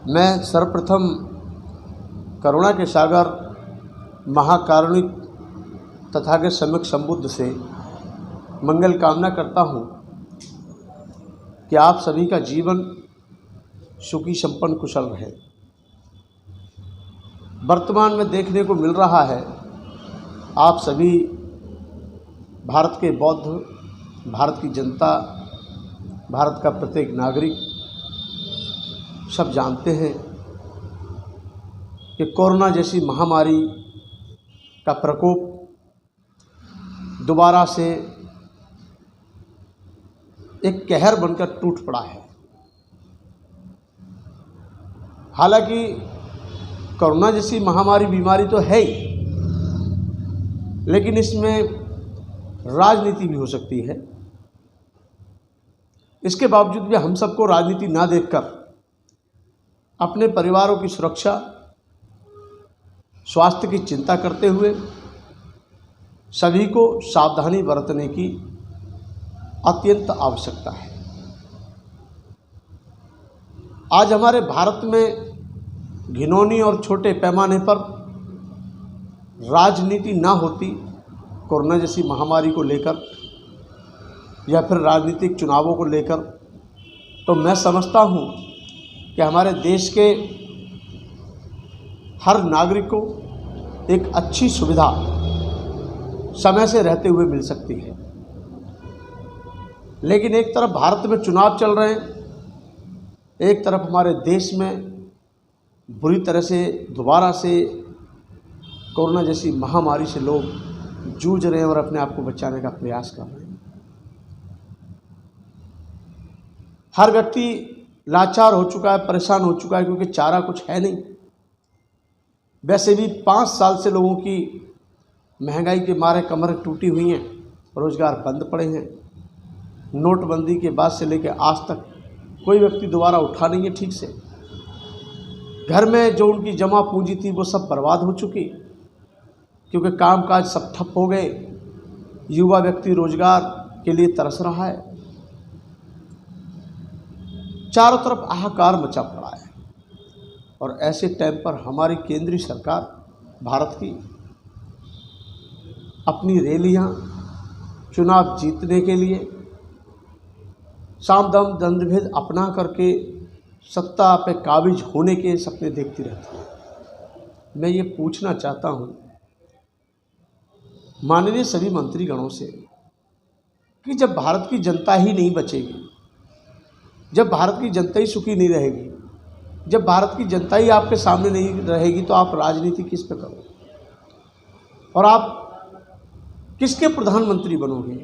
मैं सर्वप्रथम करुणा के सागर महाकारुणिक तथागत सम्यक संबुद्ध से मंगल कामना करता हूँ कि आप सभी का जीवन सुखी संपन्न कुशल रहे। वर्तमान में देखने को मिल रहा है, आप सभी भारत के बौद्ध, भारत की जनता, भारत का प्रत्येक नागरिक सब जानते हैं कि कोरोना जैसी महामारी का प्रकोप दोबारा से एक कहर बनकर टूट पड़ा है। हालांकि कोरोना जैसी महामारी बीमारी तो है ही, लेकिन इसमें राजनीति भी हो सकती है। इसके बावजूद भी हम सबको राजनीति ना देखकर अपने परिवारों की सुरक्षा, स्वास्थ्य की चिंता करते हुए सभी को सावधानी बरतने की अत्यंत आवश्यकता है। आज हमारे भारत में घिनौनी और छोटे पैमाने पर राजनीति ना होती कोरोना जैसी महामारी को लेकर या फिर राजनीतिक चुनावों को लेकर, तो मैं समझता हूँ कि हमारे देश के हर नागरिक को एक अच्छी सुविधा समय से रहते हुए मिल सकती है। लेकिन एक तरफ भारत में चुनाव चल रहे हैं, एक तरफ हमारे देश में बुरी तरह से दोबारा से कोरोना जैसी महामारी से लोग जूझ रहे हैं और अपने आप को बचाने का प्रयास कर रहे हैं। हर व्यक्ति लाचार हो चुका है, परेशान हो चुका है, क्योंकि चारा कुछ है नहीं। वैसे भी 5 साल से लोगों की महंगाई के मारे कमरें टूटी हुई हैं, रोज़गार बंद पड़े हैं। नोटबंदी के बाद से लेकर आज तक कोई व्यक्ति दोबारा उठा नहीं है ठीक से। घर में जो उनकी जमा पूंजी थी वो सब बर्बाद हो चुकी, क्योंकि कामकाज सब ठप हो गए। युवा व्यक्ति रोजगार के लिए तरस रहा है। चारों तरफ हाहाकार मचा पड़ा है। और ऐसे टाइम पर हमारी केंद्रीय सरकार भारत की अपनी रैलियां चुनाव जीतने के लिए साम दाम दंड भेद अपना करके सत्ता पे काबिज होने के सपने देखती रहती है। मैं ये पूछना चाहता हूँ माननीय सभी मंत्रीगणों से कि जब भारत की जनता ही नहीं बचेगी, जब भारत की जनता ही सुखी नहीं रहेगी, जब भारत की जनता ही आपके सामने नहीं रहेगी, तो आप राजनीति किस पे करोगे और आप किसके प्रधानमंत्री बनोगे?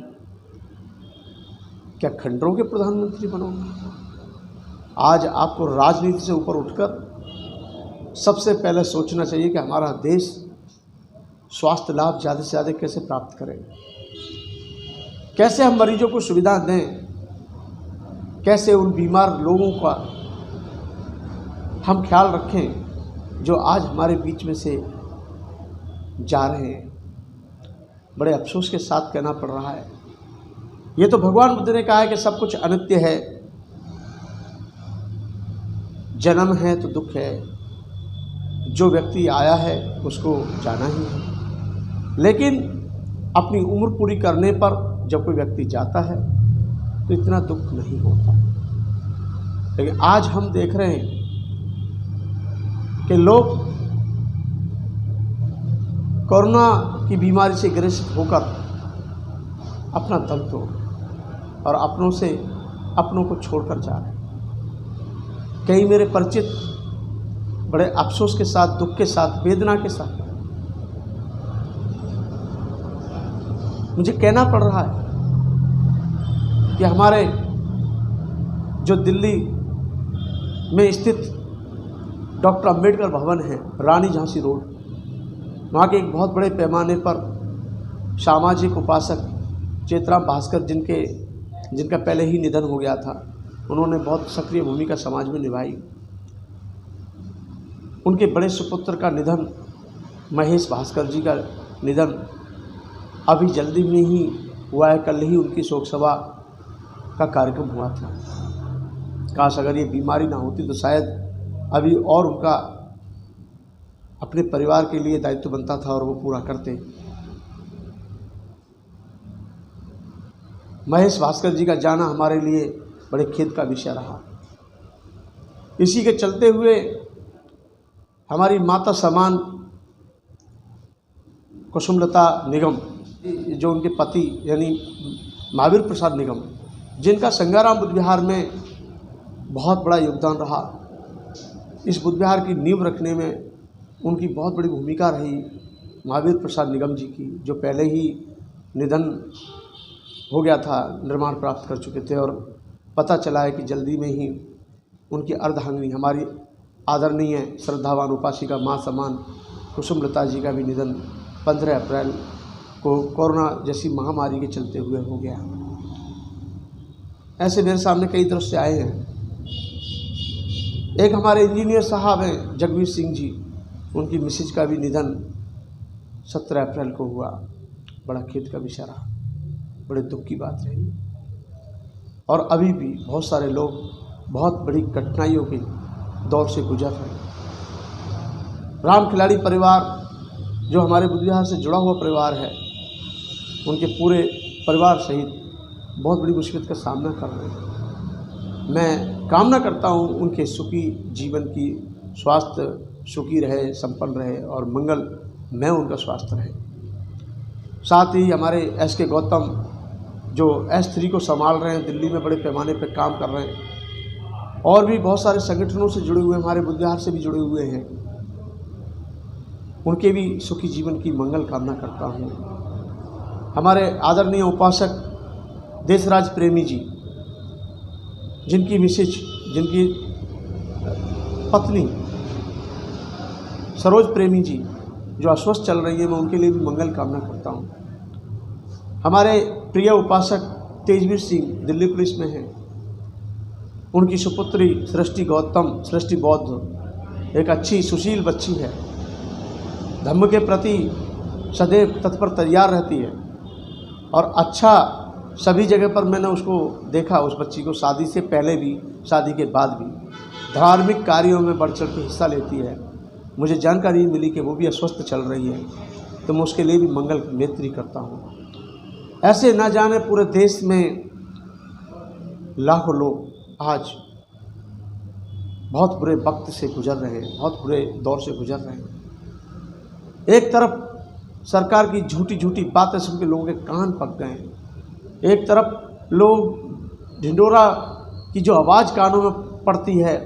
क्या खंडरों के प्रधानमंत्री बनोगे? आज आपको राजनीति से ऊपर उठकर सबसे पहले सोचना चाहिए कि हमारा देश स्वास्थ्य लाभ ज़्यादा से ज़्यादा कैसे प्राप्त करें, कैसे हम मरीजों को सुविधा दें, कैसे उन बीमार लोगों का हम ख्याल रखें जो आज हमारे बीच में से जा रहे हैं। बड़े अफसोस के साथ कहना पड़ रहा है, ये तो भगवान बुद्ध ने कहा है कि सब कुछ अनित्य है, जन्म है तो दुख है, जो व्यक्ति आया है उसको जाना ही है। लेकिन अपनी उम्र पूरी करने पर जब कोई व्यक्ति जाता है तो इतना दुख नहीं होता। लेकिन आज हम देख रहे हैं कि लोग कोरोना की बीमारी से ग्रसित होकर अपना दम तोड़ और अपनों को छोड़कर जा रहे हैं। कई मेरे परिचित बड़े अफसोस के साथ, दुख के साथ, वेदना के साथ मुझे कहना पड़ रहा है कि हमारे जो दिल्ली में स्थित डॉक्टर अंबेडकर भवन है, रानी झांसी रोड, वहाँ के एक बहुत बड़े पैमाने पर सामाजिक उपासक चेतराम भास्कर, जिनका पहले ही निधन हो गया था, उन्होंने बहुत सक्रिय भूमिका समाज में निभाई। उनके बड़े सुपुत्र का निधन, महेश भास्कर जी का निधन अभी जल्दी में ही हुआ है। कल ही उनकी शोक सभा का कार्यक्रम हुआ था। काश अगर ये बीमारी ना होती तो शायद अभी और उनका अपने परिवार के लिए दायित्व बनता था और वो पूरा करते। महेश भास्कर जी का जाना हमारे लिए बड़े खेद का विषय रहा। इसी के चलते हुए हमारी माता समान कुसुमलता निगम, जो उनके पति यानी महावीर प्रसाद निगम, जिनका संगाराम बुद्ध विहार में बहुत बड़ा योगदान रहा, इस बुद्ध विहार की नींव रखने में उनकी बहुत बड़ी भूमिका रही महावीर प्रसाद निगम जी की, जो पहले ही निधन हो गया था, निर्माण प्राप्त कर चुके थे। और पता चला है कि जल्दी में ही उनकी अर्धांगिनी हमारी आदरणीय श्रद्धावान उपासिका माँ समान कुसुमलता जी का भी निधन 15 अप्रैल को कोरोना जैसी महामारी के चलते हुए हो गया। ऐसे मेरे सामने कई दृश्य आए हैं। एक हमारे इंजीनियर साहब हैं जगवीर सिंह जी, उनकी मिसेज का भी निधन 17 अप्रैल को हुआ। बड़ा खेद का विषय रहा, बड़े दुख की बात रही। और अभी भी बहुत सारे लोग बहुत बड़ी कठिनाइयों के दौर से गुजर रहे हैं। राम खिलाड़ी परिवार, जो हमारे बुद्ध विहार से जुड़ा हुआ परिवार है, उनके पूरे परिवार सहित बहुत बड़ी मुसीबत का सामना कर रहे हैं। मैं कामना करता हूँ उनके सुखी जीवन की, स्वास्थ्य सुखी रहे, संपन्न रहे और मंगल में उनका स्वास्थ्य रहे। साथ ही हमारे SK गौतम, जो S3 को संभाल रहे हैं, दिल्ली में बड़े पैमाने पर काम कर रहे हैं, और भी बहुत सारे संगठनों से जुड़े हुए, हमारे बुद्ध विहार से भी जुड़े हुए हैं, उनके भी सुखी जीवन की मंगल कामना करता हूँ। हमारे आदरणीय उपासक देशराज प्रेमी जी, जिनकी मिसेज, जिनकी पत्नी सरोज प्रेमी जी जो अस्वस्थ चल रही है, मैं उनके लिए भी मंगल कामना करता हूँ। हमारे प्रिय उपासक तेजवीर सिंह दिल्ली पुलिस में हैं, उनकी सुपुत्री सृष्टि गौतम, सृष्टि बौद्ध एक अच्छी सुशील बच्ची है, धर्म के प्रति सदैव तत्पर तैयार रहती है और अच्छा सभी जगह पर मैंने उसको देखा, उस बच्ची को शादी से पहले भी, शादी के बाद भी धार्मिक कार्यों में बढ़ चढ़ के हिस्सा लेती है। मुझे जानकारी मिली कि वो भी अस्वस्थ चल रही है, तो मैं उसके लिए भी मंगल नेत्री करता हूँ। ऐसे न जाने पूरे देश में लाखों लोग आज बहुत बुरे वक्त से गुजर रहे हैं, बहुत बुरे दौर से गुजर रहे हैं। एक तरफ सरकार की झूठी झूठी बातें सुन के लोगों के कान पक गए हैं, एक तरफ लोग ढिंढोरा की जो आवाज़ कानों में पड़ती है,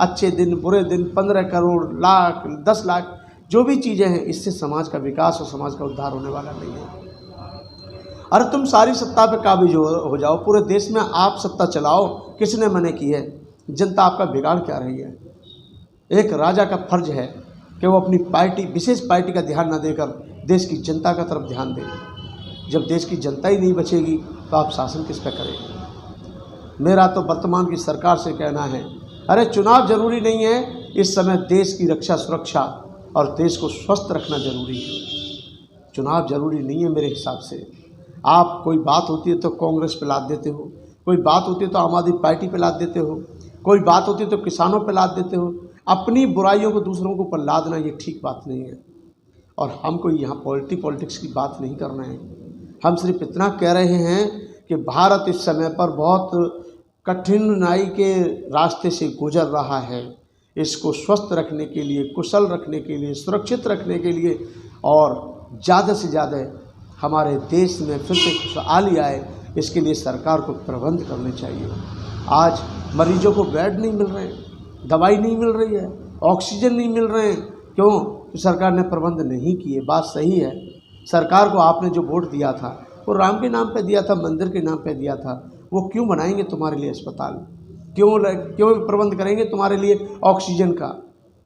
अच्छे दिन बुरे दिन, 15 करोड़, लाख, 10 लाख, जो भी चीज़ें हैं, इससे समाज का विकास और समाज का उद्धार होने वाला नहीं है। अरे तुम सारी सत्ता पे काबिज हो जाओ, पूरे देश में आप सत्ता चलाओ, किसने मना की है? जनता आपका बिगाड़ क्या रही है? एक राजा का फर्ज है कि वो अपनी पार्टी, विशेष पार्टी का ध्यान न देकर देश की जनता का तरफ ध्यान दे। जब देश की जनता ही नहीं बचेगी तो आप शासन किस पे करेंगे? मेरा तो वर्तमान की सरकार से कहना है, अरे चुनाव जरूरी नहीं है, इस समय देश की रक्षा सुरक्षा और देश को स्वस्थ रखना जरूरी है। चुनाव जरूरी नहीं है मेरे हिसाब से। आप कोई बात होती है तो कांग्रेस पे लाद देते हो, कोई बात होती है तो आम आदमी पार्टी पे लाद देते हो, कोई बात होती है तो किसानों पे लाद देते हो। अपनी बुराइयों को दूसरों के ऊपर लादना ये ठीक बात नहीं है। और हमको यहाँ पॉलिटिक्स की बात नहीं करना है। हम सिर्फ इतना कह रहे हैं कि भारत इस समय पर बहुत कठिनाई के रास्ते से गुजर रहा है। इसको स्वस्थ रखने के लिए, कुशल रखने के लिए, सुरक्षित रखने के लिए और ज़्यादा से ज़्यादा हमारे देश में फिर से खुशहाली आए, इसके लिए सरकार को प्रबंध करने चाहिए। आज मरीजों को बेड नहीं मिल रहे हैं, दवाई नहीं मिल रही है, ऑक्सीजन नहीं मिल रहे हैं। क्यों? तो सरकार ने प्रबंध नहीं किए। बात सही है। सरकार को आपने जो वोट दिया था वो राम के नाम पे दिया था, मंदिर के नाम पे दिया था। वो क्यों बनाएंगे तुम्हारे लिए अस्पताल? क्यों प्रबंध करेंगे तुम्हारे लिए ऑक्सीजन का?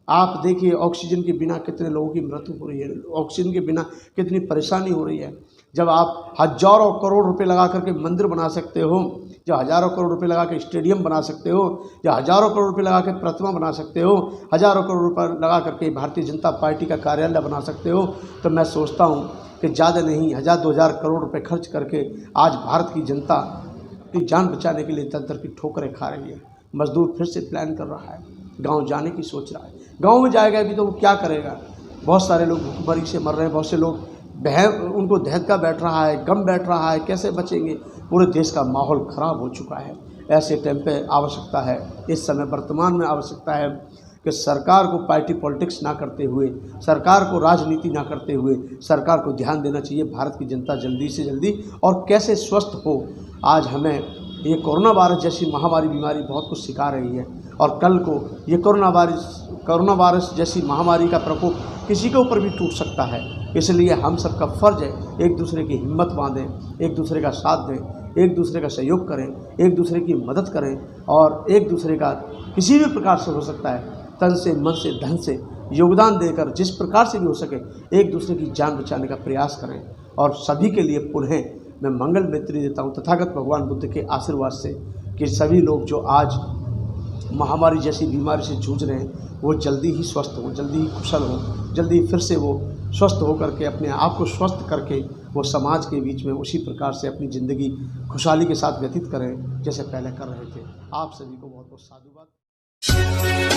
आप देखिए ऑक्सीजन के बिना कितने लोगों की मृत्यु हो रही है, ऑक्सीजन के बिना कितनी परेशानी हो रही है। जब आप हजारों करोड़ रुपए लगा करके मंदिर बना सकते हो, जब हजारों करोड़ रुपए लगा के स्टेडियम बना सकते हो, जब हजारों करोड़ रुपए लगा के प्रतिमा बना सकते हो, हजारों करोड़ रुपए लगा करके भारतीय जनता पार्टी का कार्यालय बना सकते हो, तो मैं सोचता हूँ कि ज़्यादा नहीं 1000-2000 करोड़ रुपए खर्च करके आज भारत की जनता की जान बचाने के लिए दर दर की ठोकरें खा रही है। मजदूर फिर से प्लान कर रहा है, गांव जाने की सोच रहा है। गांव में जाएगा भी तो वो क्या करेगा? बहुत सारे लोग भूखमरी से मर रहे हैं, बहुत से लोग उनको धक्का बैठ रहा है, गम बैठ रहा है, कैसे बचेंगे? पूरे देश का माहौल ख़राब हो चुका है। ऐसे टाइम पे आवश्यकता है, इस समय वर्तमान में आवश्यकता है कि सरकार को पार्टी पॉलिटिक्स ना करते हुए, सरकार को राजनीति ना करते हुए, सरकार को ध्यान देना चाहिए भारत की जनता जल्दी से जल्दी और कैसे स्वस्थ हो। आज हमें ये कोरोना वायरस जैसी महामारी बीमारी बहुत कुछ सिखा रही है और कल को ये कोरोना वायरस जैसी महामारी का प्रकोप किसी के ऊपर भी टूट सकता है। इसलिए हम सबका फ़र्ज़ है एक दूसरे की हिम्मत बांधें, एक दूसरे का साथ दें, एक दूसरे का सहयोग करें, एक दूसरे की मदद करें और एक दूसरे का किसी भी प्रकार से हो सकता है तन से, मन से, धन से योगदान देकर जिस प्रकार से भी हो सके एक दूसरे की जान बचाने का प्रयास करें। और सभी के लिए पुनः मैं मंगल मित्री देता हूँ तथागत भगवान बुद्ध के आशीर्वाद से कि सभी लोग जो आज महामारी जैसी बीमारी से जूझ रहे हैं वो जल्दी ही स्वस्थ हों, जल्दी ही कुशल हों, जल्दी फिर से वो स्वस्थ होकर के अपने आप को स्वस्थ करके वो समाज के बीच में उसी प्रकार से अपनी ज़िंदगी खुशहाली के साथ व्यतीत करें जैसे पहले कर रहे थे। आप सभी को बहुत बहुत साधुवाद।